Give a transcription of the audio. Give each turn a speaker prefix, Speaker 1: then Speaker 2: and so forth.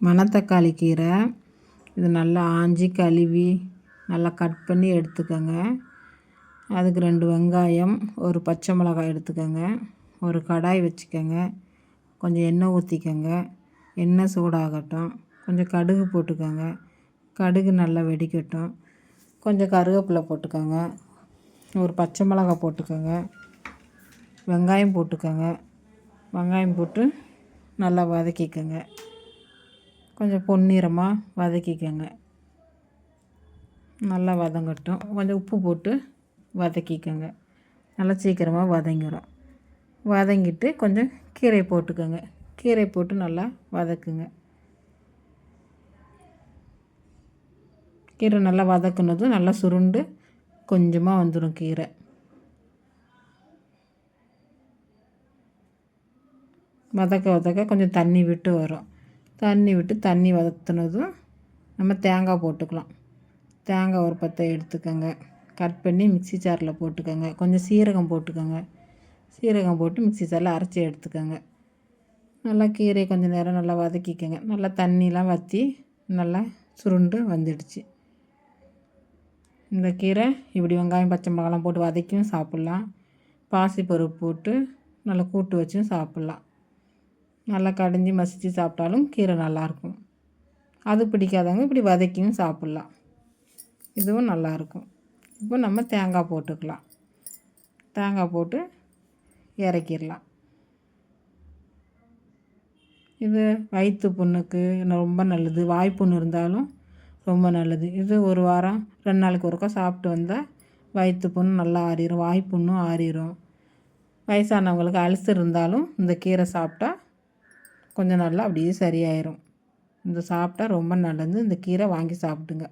Speaker 1: மணத்தக்காளி கீரை. இது நல்லா ஆஞ்சி கழுவி நல்லா கட் பண்ணி எடுத்துக்கோங்க. அதுக்கு 2 வெங்காயம், ஒரு பச்சை மிளகாய் எடுத்துக்கோங்க. ஒரு கடாய் வச்சுக்கோங்க. கொஞ்சம் எண்ணெய் ஊற்றிக்கோங்க. எண்ணெய் சூடாகட்டும். கொஞ்சம் கடுகு போட்டுக்கோங்க. கடுகு நல்லா வெடிக்கட்டும். கொஞ்சம் கருவேப்பிலை போட்டுக்கோங்க. ஒரு பச்சை மிளகாய் போட்டுக்கோங்க. வெங்காயம் போட்டுக்கோங்க. வெங்காயம் போட்டு நல்லா வதக்கிக்கோங்க. கொஞ்சம் பொன்னிறமாக வதக்கிக்கோங்க. நல்லா வதங்கட்டும். கொஞ்சம் உப்பு போட்டு வதக்கிக்கோங்க. நல்லா சீக்கிரமாக வதங்கிடும். வதங்கிட்டு கொஞ்சம் கீரை போட்டுக்கோங்க. கீரை போட்டு நல்லா வதக்குங்க. கீரை நல்லா வதக்குனதும் நல்லா சுருண்டு கொஞ்சமாக வந்துடும் கீரை. வதக்க கொஞ்சம் தண்ணி விட்டு வரும். தண்ணி வதத்துனதும் நம்ம தேங்காய் போட்டுக்கலாம். தேங்காய் ஒரு 10 எடுத்துக்கோங்க. கட் பண்ணி மிக்ஸி ஜாரில் போட்டுக்கோங்க. கொஞ்சம் சீரகம் போட்டுக்கோங்க. சீரகம் போட்டு மிக்ஸி ஜாரில் அரைச்சி எடுத்துக்கோங்க. நல்லா கீரையை கொஞ்சம் நேரம் நல்லா வதக்கிக்கோங்க. நல்லா தண்ணிலாம் வற்றி நல்லா சுருண்டு வந்துடுச்சு. இந்த கீரை இப்படி வெங்காயம் பச்சை மிளகாலாம் போட்டு வதக்கியும் சாப்பிட்லாம். பாசிப்பருப்பு போட்டு நல்லா கூட்டு வச்சும் சாப்பிட்லாம். நல்லா கடைஞ்சி மசித்து சாப்பிட்டாலும் கீரை நல்லாயிருக்கும். அது பிடிக்காதவங்க இப்படி வதக்கியும் சாப்பிட்லாம். இதுவும் நல்லாயிருக்கும். இப்போ நம்ம தேங்காய் போட்டுக்கலாம். தேங்காய் போட்டு இறக்கிடலாம். இது வயிற்று புண்ணுக்கு ரொம்ப நல்லது. வாய்ப்புண்ணு இருந்தாலும் ரொம்ப நல்லது. இது 1 வாரம் 2 நாளைக்கு ஒருக்கா சாப்பிட்டு வந்தால் வயிற்று புண்ணு நல்லா ஆறிடும். வாய்ப்புண்ணும் ஆறிடும். வயசானவங்களுக்கு அல்சர் இருந்தாலும் இந்த கீரை சாப்பிட்டா கொஞ்சம் நல்லா அப்படியே சரியாயிடும். இந்த சாப்பிட்டா ரொம்ப நல்லது. இந்த கீரை வாங்கி சாப்பிடுங்க.